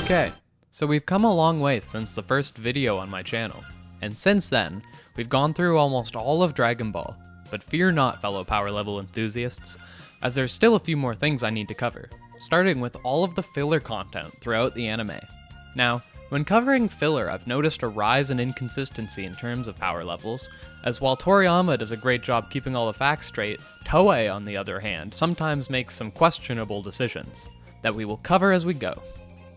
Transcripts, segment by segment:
Okay, so we've come a long way since the first video on my channel, and since then, we've gone through almost all of Dragon Ball, but fear not, fellow power level enthusiasts, as there's still a few more things I need to cover, starting with all of the filler content throughout the anime. Now, when covering filler, I've noticed a rise in inconsistency in terms of power levels, as while Toriyama does a great job keeping all the facts straight, Toei, on the other hand, sometimes makes some questionable decisions, that we will cover as we go.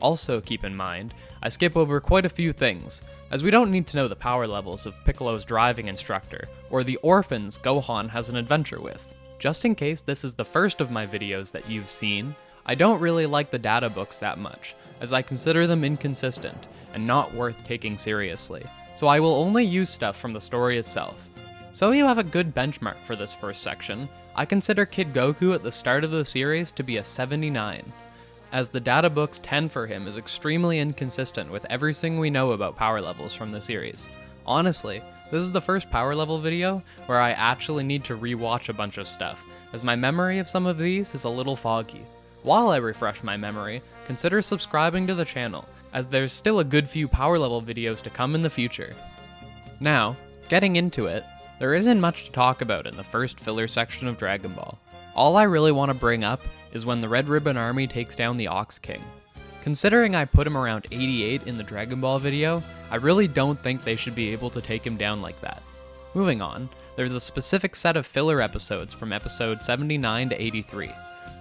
Also keep in mind, I skip over quite a few things, as we don't need to know the power levels of Piccolo's driving instructor, or the orphans Gohan has an adventure with. Just in case this is the first of my videos that you've seen, I don't really like the data books that much, as I consider them inconsistent, and not worth taking seriously, so I will only use stuff from the story itself. So you have a good benchmark for this first section, I consider Kid Goku at the start of the series to be a 79. As the data book's 10 for him is extremely inconsistent with everything we know about power levels from the series. Honestly, this is the first power level video where I actually need to rewatch a bunch of stuff, as my memory of some of these is a little foggy. While I refresh my memory, consider subscribing to the channel, as there's still a good few power level videos to come in the future. Now, getting into it, there isn't much to talk about in the first filler section of Dragon Ball. All I really want to bring up is when the Red Ribbon Army takes down the Ox King. Considering I put him around 88 in the Dragon Ball video, I really don't think they should be able to take him down like that. Moving on, there's a specific set of filler episodes from episode 79 to 83.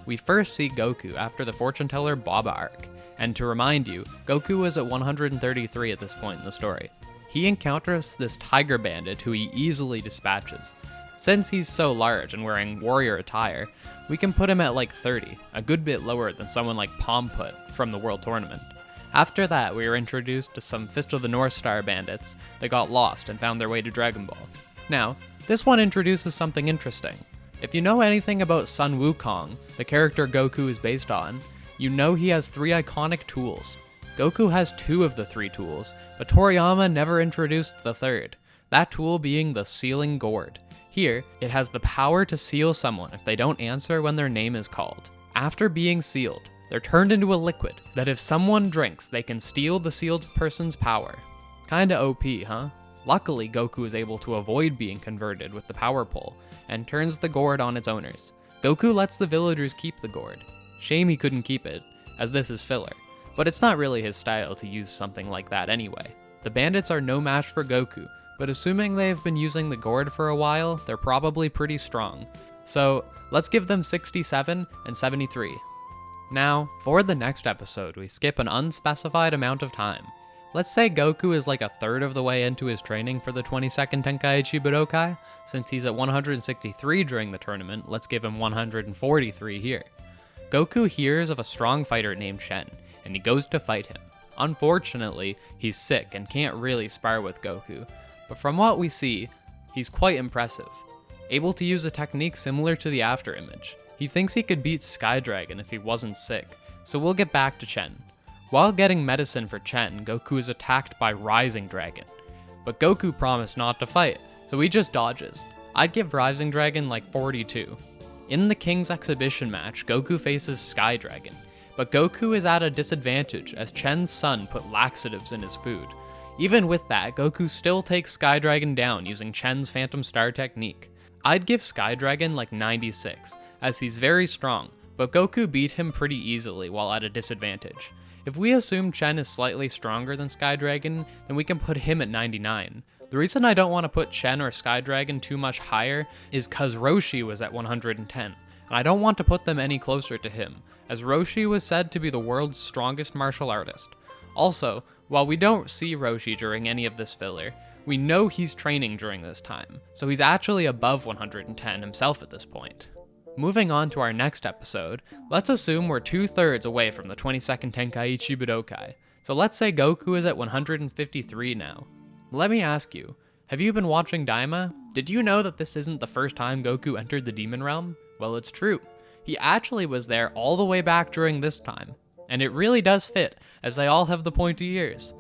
We first see Goku after the Fortune Teller Baba arc, and to remind you, Goku is at 133 at this point in the story. He encounters this tiger bandit who he easily dispatches. Since he's so large and wearing warrior attire, we can put him at like 30, a good bit lower than someone like Pomput from the World Tournament. After that, we are introduced to some Fist of the North Star bandits that got lost and found their way to Dragon Ball. Now, this one introduces something interesting. If you know anything about Sun Wukong, the character Goku is based on, you know he has 3 iconic tools. Goku has 2 of the 3 tools, but Toriyama never introduced the third, that tool being the Sealing Gourd. Here, it has the power to seal someone if they don't answer when their name is called. After being sealed, they're turned into a liquid that if someone drinks, they can steal the sealed person's power. Kinda OP, huh? Luckily, Goku is able to avoid being converted with the power pole, and turns the gourd on its owners. Goku lets the villagers keep the gourd. Shame he couldn't keep it, as this is filler, but it's not really his style to use something like that anyway. The bandits are no match for Goku, but assuming they've been using the gourd for a while, they're probably pretty strong. So, let's give them 67 and 73. Now, for the next episode, we skip an unspecified amount of time. Let's say Goku is like a third of the way into his training for the 22nd Tenkaichi Budokai. Since he's at 163 during the tournament, let's give him 143 here. Goku hears of a strong fighter named Shen, and he goes to fight him. Unfortunately, he's sick and can't really spar with Goku. But from what we see, he's quite impressive, able to use a technique similar to the after image. He thinks he could beat Sky Dragon if he wasn't sick, so we'll get back to Chen. While getting medicine for Chen, Goku is attacked by Rising Dragon, but Goku promised not to fight, so he just dodges. I'd give Rising Dragon like 42. In the King's Exhibition match, Goku faces Sky Dragon, but Goku is at a disadvantage as Chen's son put laxatives in his food. Even with that, Goku still takes Sky Dragon down using Chen's Phantom Star technique. I'd give Sky Dragon like 96, as he's very strong, but Goku beat him pretty easily while at a disadvantage. If we assume Chen is slightly stronger than Sky Dragon, then we can put him at 99. The reason I don't want to put Chen or Sky Dragon too much higher is cause Roshi was at 110, and I don't want to put them any closer to him, as Roshi was said to be the world's strongest martial artist. Also, while we don't see Roshi during any of this filler, we know he's training during this time, so he's actually above 110 himself at this point. Moving on to our next episode, let's assume we're 2/3 away from the 22nd Tenkaichi Budokai, so let's say Goku is at 153 now. Let me ask you, have you been watching Daima? Did you know that this isn't the first time Goku entered the Demon Realm? Well, it's true. He actually was there all the way back during this time. And it really does fit, as they all have the pointy ears.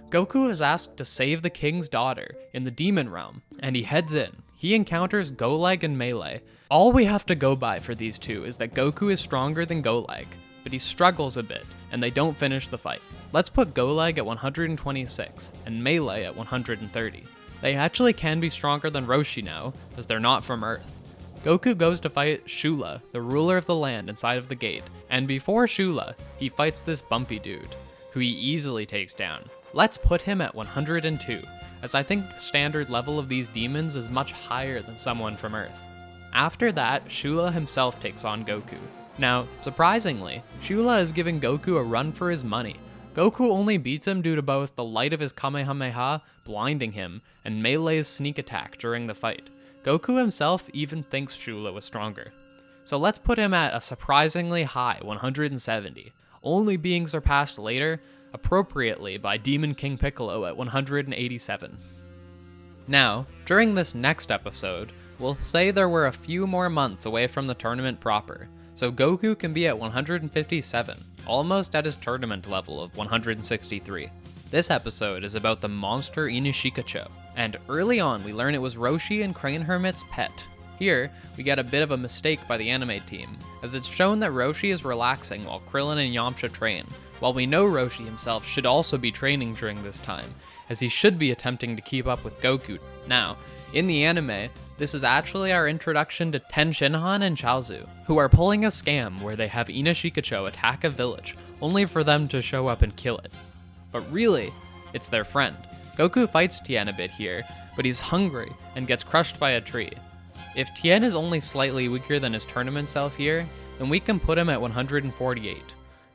Goku is asked to save the king's daughter in the Demon Realm, and he heads in. He encounters Goleg and Melee. All we have to go by for these two is that Goku is stronger than Goleg, but he struggles a bit, and they don't finish the fight. Let's put Goleg at 126, and Melee at 130. They actually can be stronger than Roshi now, as they're not from Earth. Goku goes to fight Shula, the ruler of the land inside of the gate, and before Shula, he fights this bumpy dude, who he easily takes down. Let's put him at 102, as I think the standard level of these demons is much higher than someone from Earth. After that, Shula himself takes on Goku. Now, surprisingly, Shula is giving Goku a run for his money. Goku only beats him due to both the light of his Kamehameha blinding him and Melee's sneak attack during the fight. Goku himself even thinks Shula was stronger. So let's put him at a surprisingly high 170, only being surpassed later, appropriately, by Demon King Piccolo at 187. Now, during this next episode, we'll say there were a few more months away from the tournament proper, so Goku can be at 157, almost at his tournament level of 163. This episode is about the monster Iinochiko, and early on we learn it was Roshi and Crane Hermit's pet. Here, we get a bit of a mistake by the anime team, as it's shown that Roshi is relaxing while Krillin and Yamcha train, while we know Roshi himself should also be training during this time, as he should be attempting to keep up with Goku. Now, in the anime, this is actually our introduction to Ten Shinhan and Chaozu, who are pulling a scam where they have Iinochiko attack a village, only for them to show up and kill it. But really, it's their friend. Goku fights Tien a bit here, but he's hungry and gets crushed by a tree. If Tien is only slightly weaker than his tournament self here, then we can put him at 148.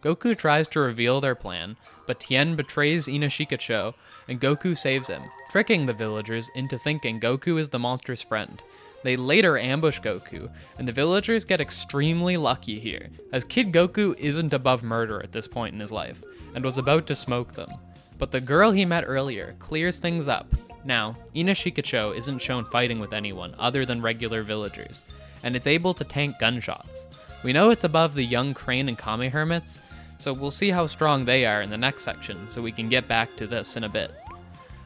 Goku tries to reveal their plan, but Tien betrays Iinochiko, and Goku saves him, tricking the villagers into thinking Goku is the monster's friend. They later ambush Goku, and the villagers get extremely lucky here, as Kid Goku isn't above murder at this point in his life, and was about to smoke them. But the girl he met earlier clears things up. Now, Iinochiko isn't shown fighting with anyone other than regular villagers, and it's able to tank gunshots. We know it's above the young Crane and Kame Hermits, so we'll see how strong they are in the next section, so we can get back to this in a bit.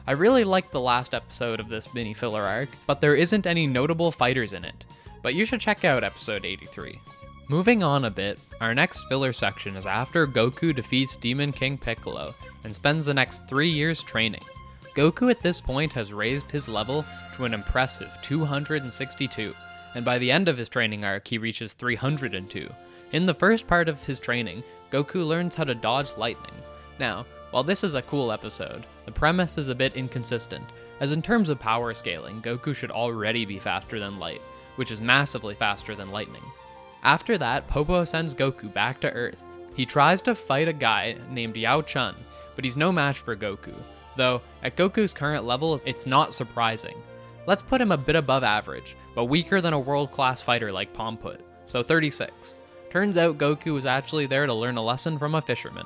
I really liked the last episode of this mini filler arc, but there isn't any notable fighters in it, but you should check out episode 83. Moving on a bit, our next filler section is after Goku defeats Demon King Piccolo and spends the next 3 years training. Goku at this point has raised his level to an impressive 262, and by the end of his training arc he reaches 302. In the first part of his training, Goku learns how to dodge lightning. Now, while this is a cool episode, the premise is a bit inconsistent, as in terms of power scaling, Goku should already be faster than light, which is massively faster than lightning. After that, Popo sends Goku back to Earth. He tries to fight a guy named Yao Chun, but he's no match for Goku, though at Goku's current level, it's not surprising. Let's put him a bit above average, but weaker than a world-class fighter like Pomput, so 36. Turns out Goku was actually there to learn a lesson from a fisherman.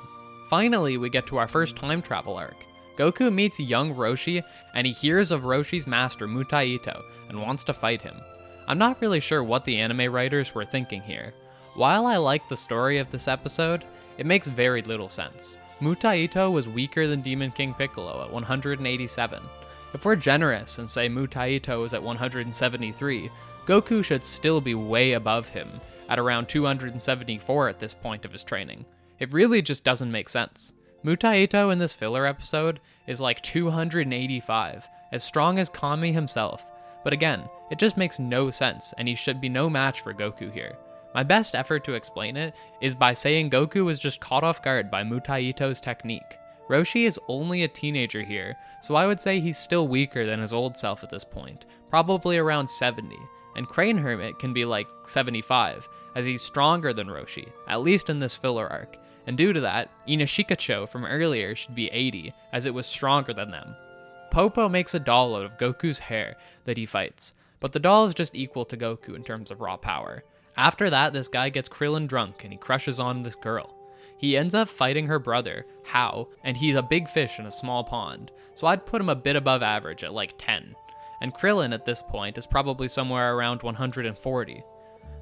Finally, we get to our first time travel arc. Goku meets young Roshi, and he hears of Roshi's master Mutaito, and wants to fight him. I'm not really sure what the anime writers were thinking here. While I like the story of this episode, it makes very little sense. Mutaito was weaker than Demon King Piccolo at 187. If we're generous and say Mutaito is at 173, Goku should still be way above him, at around 274 at this point of his training. It really just doesn't make sense. Mutaito in this filler episode is like 285, as strong as Kami himself, but again, it just makes no sense and he should be no match for Goku here. My best effort to explain it is by saying Goku was just caught off guard by Mutaito's technique. Roshi is only a teenager here, so I would say he's still weaker than his old self at this point, probably around 70. And Crane Hermit can be like 75, as he's stronger than Roshi, at least in this filler arc, and due to that, Iinochiko from earlier should be 80, as it was stronger than them. Popo makes a doll out of Goku's hair that he fights, but the doll is just equal to Goku in terms of raw power. After that, this guy gets Krillin drunk and he crushes on this girl. He ends up fighting her brother, Hao, and he's a big fish in a small pond, so I'd put him a bit above average at like 10. And Krillin at this point is probably somewhere around 140.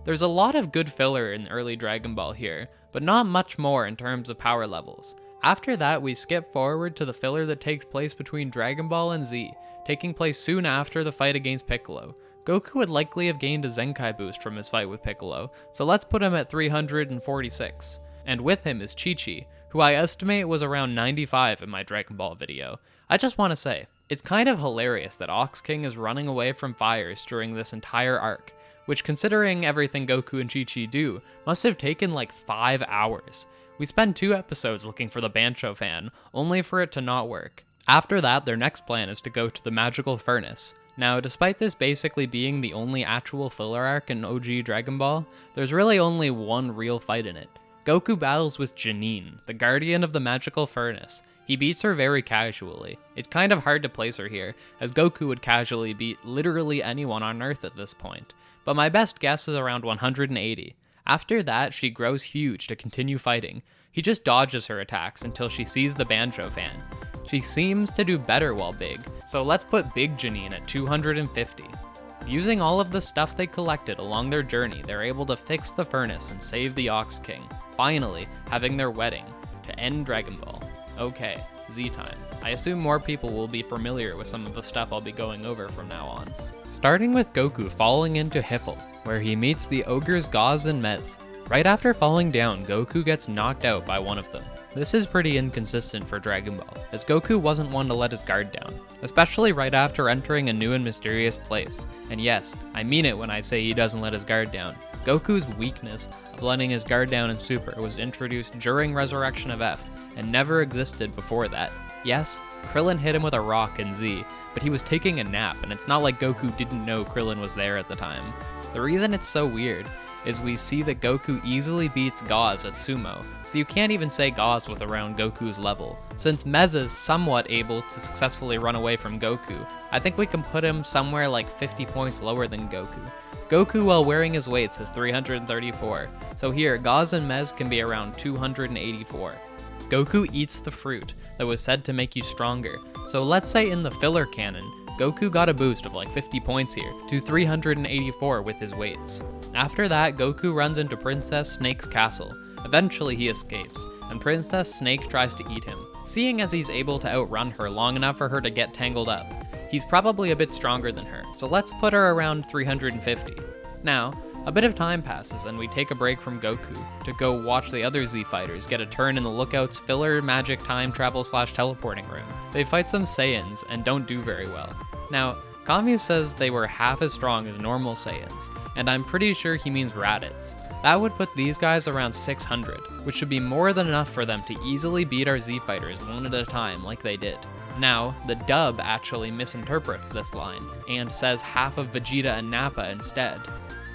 There's a lot of good filler in early Dragon Ball here, but not much more in terms of power levels. After that, we skip forward to the filler that takes place between Dragon Ball and Z, taking place soon after the fight against Piccolo. Goku would likely have gained a Zenkai boost from his fight with Piccolo, so let's put him at 346. And with him is Chi-Chi, who I estimate was around 95 in my Dragon Ball video. I just want to say, it's kind of hilarious that Ox King is running away from fires during this entire arc, which, considering everything Goku and Chi-Chi do, must have taken like 5 hours. We spend 2 episodes looking for the Bancho fan, only for it to not work. After that, their next plan is to go to the Magical Furnace. Now, despite this basically being the only actual filler arc in OG Dragon Ball, there's really only one real fight in it. Goku battles with Janine, the guardian of the Magical Furnace. He beats her very casually. It's kind of hard to place her here, as Goku would casually beat literally anyone on Earth at this point, but my best guess is around 180. After that, she grows huge to continue fighting. He just dodges her attacks until she sees the Bancho fan. She seems to do better while big, so let's put Big Janine at 250. Using all of the stuff they collected along their journey, they're able to fix the furnace and save the Ox King, finally having their wedding to end Dragon Ball. Okay, Z time. I assume more people will be familiar with some of the stuff I'll be going over from now on. Starting with Goku falling into Hiffle, where he meets the ogres Gaz and Mez. Right after falling down, Goku gets knocked out by one of them. This is pretty inconsistent for Dragon Ball, as Goku wasn't one to let his guard down, especially right after entering a new and mysterious place. And yes, I mean it when I say he doesn't let his guard down. Goku's weakness of letting his guard down in Super was introduced during Resurrection of F, and never existed before that. Yes, Krillin hit him with a rock in Z, but he was taking a nap, and it's not like Goku didn't know Krillin was there at the time. The reason it's so weird is we see that Goku easily beats Gaz at Sumo, so you can't even say Gaz was around Goku's level. Since Mez is somewhat able to successfully run away from Goku, I think we can put him somewhere like 50 points lower than Goku. Goku, while wearing his weights, is 334, so here Gaz and Mez can be around 284. Goku eats the fruit that was said to make you stronger, so let's say in the filler canon, Goku got a boost of like 50 points here to 384 with his weights. After that, Goku runs into Princess Snake's castle. Eventually he escapes, and Princess Snake tries to eat him. Seeing as he's able to outrun her long enough for her to get tangled up, he's probably a bit stronger than her, so let's put her around 350. Now, a bit of time passes and we take a break from Goku to go watch the other Z fighters get a turn in the Lookout's filler magic time travel / teleporting room. They fight some Saiyans and don't do very well. Now, Kami says they were half as strong as normal Saiyans, and I'm pretty sure he means Raditz. That would put these guys around 600, which should be more than enough for them to easily beat our Z fighters one at a time like they did. Now, the dub actually misinterprets this line and says half of Vegeta and Nappa instead.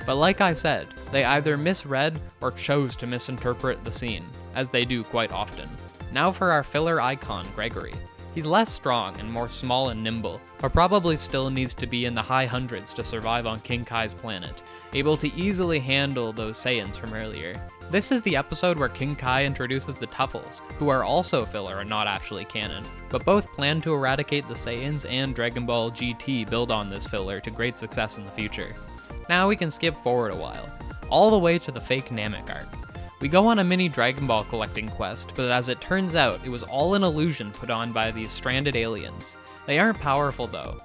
But like I said, they either misread or chose to misinterpret the scene, as they do quite often. Now for our filler icon, Gregory. He's less strong and more small and nimble, but probably still needs to be in the high hundreds to survive on King Kai's planet, able to easily handle those Saiyans from earlier. This is the episode where King Kai introduces the Tuffles, who are also filler and not actually canon, but both plan to eradicate the Saiyans, and Dragon Ball GT build on this filler to great success in the future. Now we can skip forward a while, all the way to the fake Namek arc. We go on a mini Dragon Ball collecting quest, but as it turns out, it was all an illusion put on by these stranded aliens. They aren't powerful though.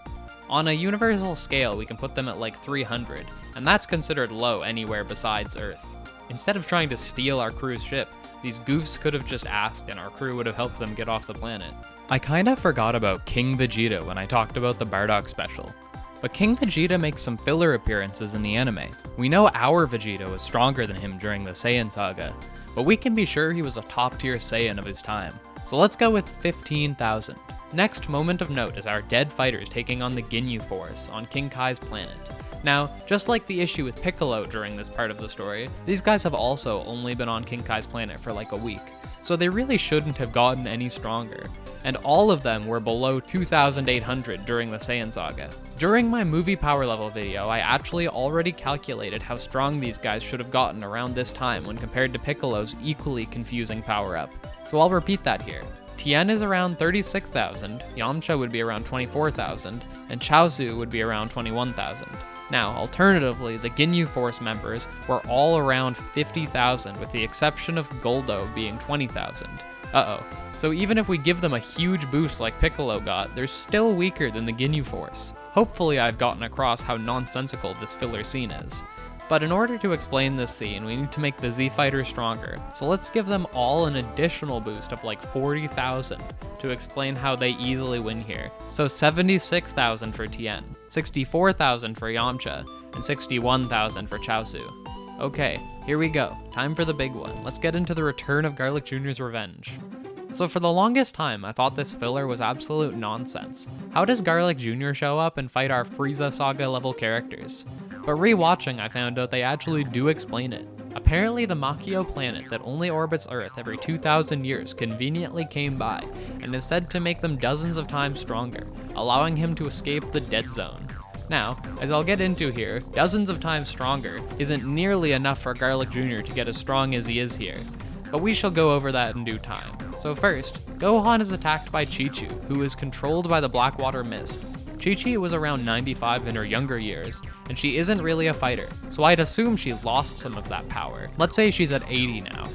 On a universal scale, we can put them at like 300, and that's considered low anywhere besides Earth. Instead of trying to steal our crew's ship, these goofs could have just asked and our crew would have helped them get off the planet. I kinda forgot about King Vegeta when I talked about the Bardock special. But King Vegeta makes some filler appearances in the anime. We know our Vegeta was stronger than him during the Saiyan saga, but we can be sure he was a top tier Saiyan of his time. So let's go with 15,000. Next moment of note is our dead fighters taking on the Ginyu Force on King Kai's planet. Now, just like the issue with Piccolo during this part of the story, these guys have also only been on King Kai's planet for like a week, so they really shouldn't have gotten any stronger. And all of them were below 2,800 during the Saiyan saga. During my movie power level video, I actually already calculated how strong these guys should have gotten around this time when compared to Piccolo's equally confusing power-up. So I'll repeat that here. Tien is around 36,000, Yamcha would be around 24,000, and Chaozu would be around 21,000. Now, alternatively, the Ginyu Force members were all around 50,000 with the exception of Goldo being 20,000. Uh-oh. So even if we give them a huge boost like Piccolo got, they're still weaker than the Ginyu Force. Hopefully I've gotten across how nonsensical this filler scene is. But in order to explain this scene, we need to make the Z Fighters stronger, so let's give them all an additional boost of like 40,000 to explain how they easily win here. So 76,000 for Tien, 64,000 for Yamcha, and 61,000 for Chaozu. Okay, here we go, time for the big one. Let's get into the return of Garlic Jr.'s revenge. So for the longest time, I thought this filler was absolute nonsense. How does Garlic Jr. show up and fight our Frieza Saga level characters? But rewatching, I found out they actually do explain it. Apparently the Makio planet that only orbits Earth every 2,000 years conveniently came by, and is said to make them dozens of times stronger, allowing him to escape the dead zone. Now, as I'll get into here, dozens of times stronger isn't nearly enough for Garlic Jr. to get as strong as he is here, but we shall go over that in due time. So first, Gohan is attacked by Chi-Chi, who is controlled by the Blackwater Mist. Chi-Chi was around 95 in her younger years, and she isn't really a fighter, so I'd assume she lost some of that power. Let's say she's at 80 now.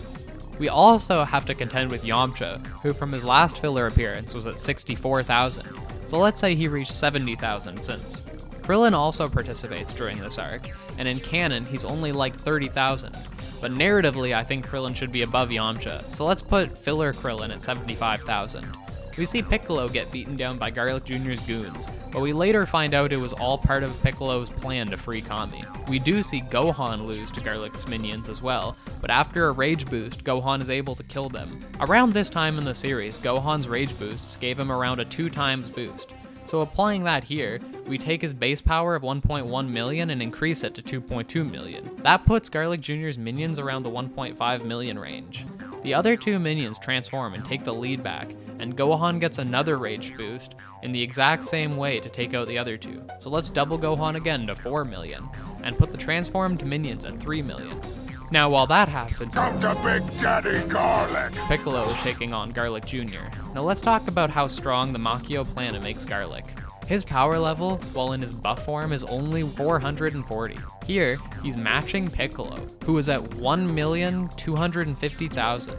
We also have to contend with Yamcha, who from his last filler appearance was at 64,000, so let's say he reached 70,000 since. Krillin also participates during this arc, and in canon he's only like 30,000, but narratively I think Krillin should be above Yamcha, so let's put filler Krillin at 75,000. We see Piccolo get beaten down by Garlic Jr.'s goons, but we later find out it was all part of Piccolo's plan to free Kami. We do see Gohan lose to Garlic's minions as well, but after a rage boost, Gohan is able to kill them. Around this time in the series, Gohan's rage boosts gave him around a 2x boost. So applying that here, we take his base power of 1.1 million and increase it to 2.2 million. That puts Garlic Jr.'s minions around the 1.5 million range. The other two minions transform and take the lead back, and Gohan gets another rage boost in the exact same way to take out the other two. So let's double Gohan again to 4 million, and put the transformed minions at 3 million. Now while that happens, come to Big Daddy Garlic! Piccolo is taking on Garlic Jr. Now let's talk about how strong the Makio planet makes Garlic. His power level, while in his buff form, is only 440. Here, he's matching Piccolo, who is at 1,250,000.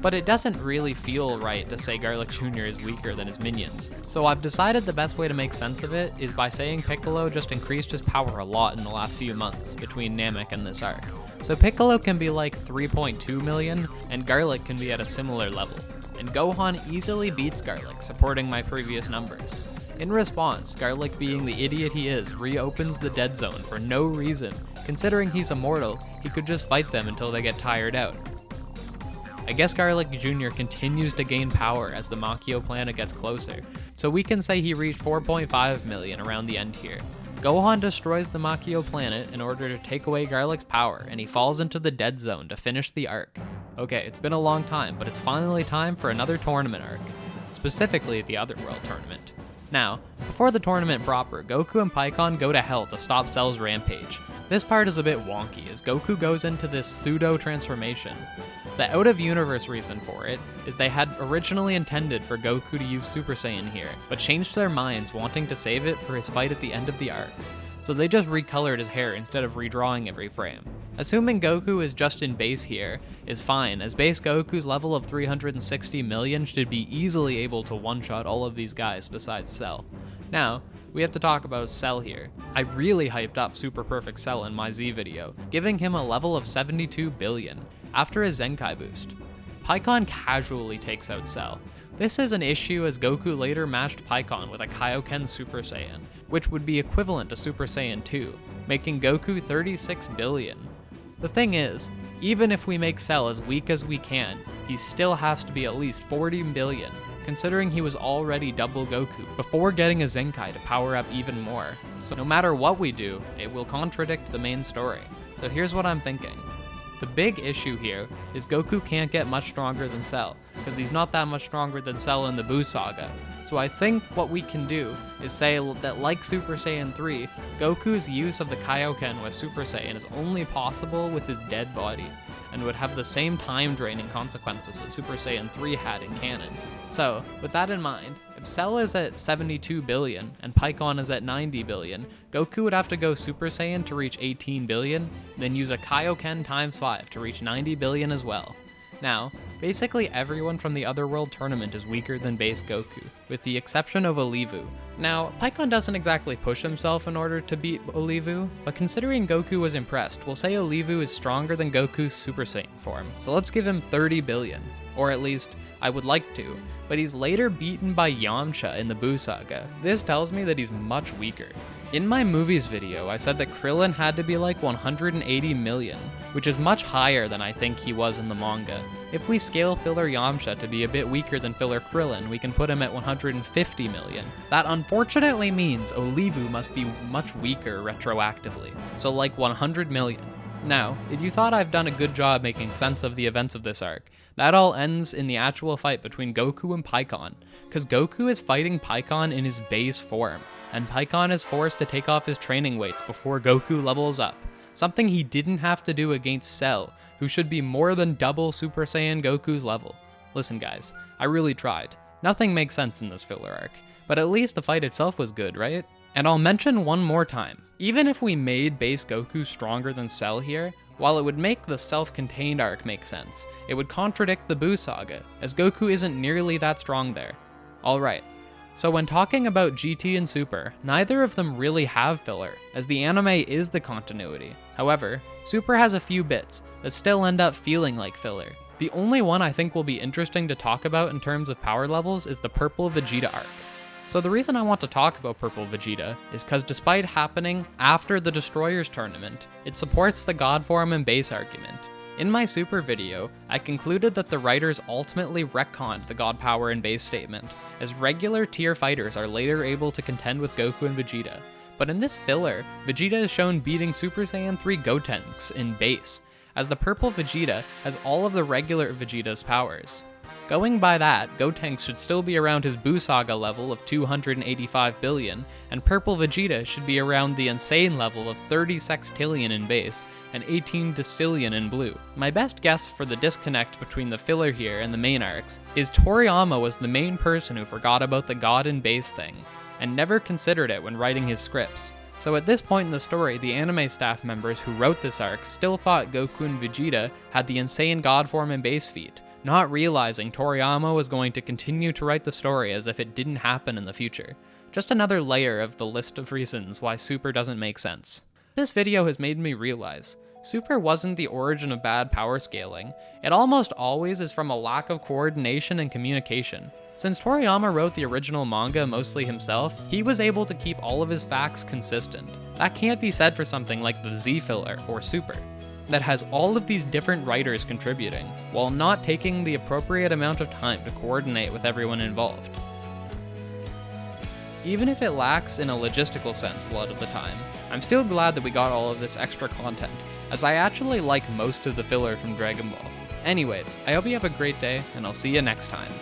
But it doesn't really feel right to say Garlic Jr. is weaker than his minions, so I've decided the best way to make sense of it is by saying Piccolo just increased his power a lot in the last few months between Namek and this arc. So Piccolo can be like 3.2 million, and Garlic can be at a similar level. And Gohan easily beats Garlic, supporting my previous numbers. In response, Garlic, being the idiot he is, reopens the dead zone for no reason. Considering he's immortal, he could just fight them until they get tired out. I guess Garlic Jr. continues to gain power as the Makio planet gets closer, so we can say he reached 4.5 million around the end here. Gohan destroys the Makio planet in order to take away Garlic's power, and he falls into the dead zone to finish the arc. Okay, it's been a long time, but it's finally time for another tournament arc, specifically the Otherworld tournament. Now, before the tournament proper, Goku and Pikkon go to hell to stop Cell's rampage. This part is a bit wonky as Goku goes into this pseudo-transformation. The out-of-universe reason for it is they had originally intended for Goku to use Super Saiyan here, but changed their minds wanting to save it for his fight at the end of the arc. So they just recolored his hair instead of redrawing every frame. Assuming Goku is just in base here is fine, as base Goku's level of 360 million should be easily able to one-shot all of these guys besides Cell. Now, we have to talk about Cell here. I really hyped up Super Perfect Cell in my Z video, giving him a level of 72 billion after his Zenkai boost. Pikkon casually takes out Cell. This is an issue as Goku later matched Pikkon with a Kaioken Super Saiyan, which would be equivalent to Super Saiyan 2, making Goku 36 billion. The thing is, even if we make Cell as weak as we can, he still has to be at least 40 billion, considering he was already double Goku before getting a Zenkai to power up even more. So no matter what we do, it will contradict the main story. So here's what I'm thinking. The big issue here is Goku can't get much stronger than Cell, because he's not that much stronger than Cell in the Buu Saga. So I think what we can do is say that, like Super Saiyan 3, Goku's use of the Kaioken with Super Saiyan is only possible with his dead body, and would have the same time-draining consequences that Super Saiyan 3 had in canon. So, with that in mind, if Cell is at 72 billion and Pikkon is at 90 billion, Goku would have to go Super Saiyan to reach 18 billion, then use a Kaioken times 5 to reach 90 billion as well. Now, basically everyone from the Otherworld tournament is weaker than base Goku, with the exception of Olivu. Now, Pikkon doesn't exactly push himself in order to beat Olivu, but considering Goku was impressed, we'll say Olivu is stronger than Goku's Super Saiyan form, so let's give him 30 billion. Or at least, I would like to, but he's later beaten by Yamcha in the Buu saga. This tells me that he's much weaker. In my movies video, I said that Krillin had to be like 180 million, which is much higher than I think he was in the manga. If we scale filler Yamcha to be a bit weaker than filler Krillin, we can put him at 150 million. That unfortunately means Olivu must be much weaker retroactively, so like 100 million. Now, if you thought I've done a good job making sense of the events of this arc, that all ends in the actual fight between Goku and Pikkon, because Goku is fighting Pikkon in his base form, and Pikkon is forced to take off his training weights before Goku levels up, something he didn't have to do against Cell, who should be more than double Super Saiyan Goku's level. Listen guys, I really tried. Nothing makes sense in this filler arc, but at least the fight itself was good, right? And I'll mention one more time, even if we made base Goku stronger than Cell here, while it would make the self-contained arc make sense, it would contradict the Buu saga, as Goku isn't nearly that strong there. Alright, so when talking about GT and Super, neither of them really have filler, as the anime is the continuity. However, Super has a few bits that still end up feeling like filler. The only one I think will be interesting to talk about in terms of power levels is the Purple Vegeta arc. So the reason I want to talk about Purple Vegeta is because despite happening after the Destroyers tournament, it supports the God form and base argument. In my Super video, I concluded that the writers ultimately retconned the God power and base statement, as regular tier fighters are later able to contend with Goku and Vegeta. But in this filler, Vegeta is shown beating Super Saiyan 3 Gotenks in base, as the Purple Vegeta has all of the regular Vegeta's powers. Going by that, Gotenks should still be around his Buu saga level of 285 billion, and Purple Vegeta should be around the insane level of 30 sextillion in base and 18 decillion in blue. My best guess for the disconnect between the filler here and the main arcs is Toriyama was the main person who forgot about the God in base thing, and never considered it when writing his scripts. So at this point in the story, the anime staff members who wrote this arc still thought Goku and Vegeta had the insane God form and base feat, not realizing Toriyama was going to continue to write the story as if it didn't happen in the future. Just another layer of the list of reasons why Super doesn't make sense. This video has made me realize Super wasn't the origin of bad power scaling. It almost always is from a lack of coordination and communication. Since Toriyama wrote the original manga mostly himself, he was able to keep all of his facts consistent. That can't be said for something like the Z filler or Super, that has all of these different writers contributing, while not taking the appropriate amount of time to coordinate with everyone involved. Even if it lacks in a logistical sense a lot of the time, I'm still glad that we got all of this extra content, as I actually like most of the filler from Dragon Ball. Anyways, I hope you have a great day, and I'll see you next time.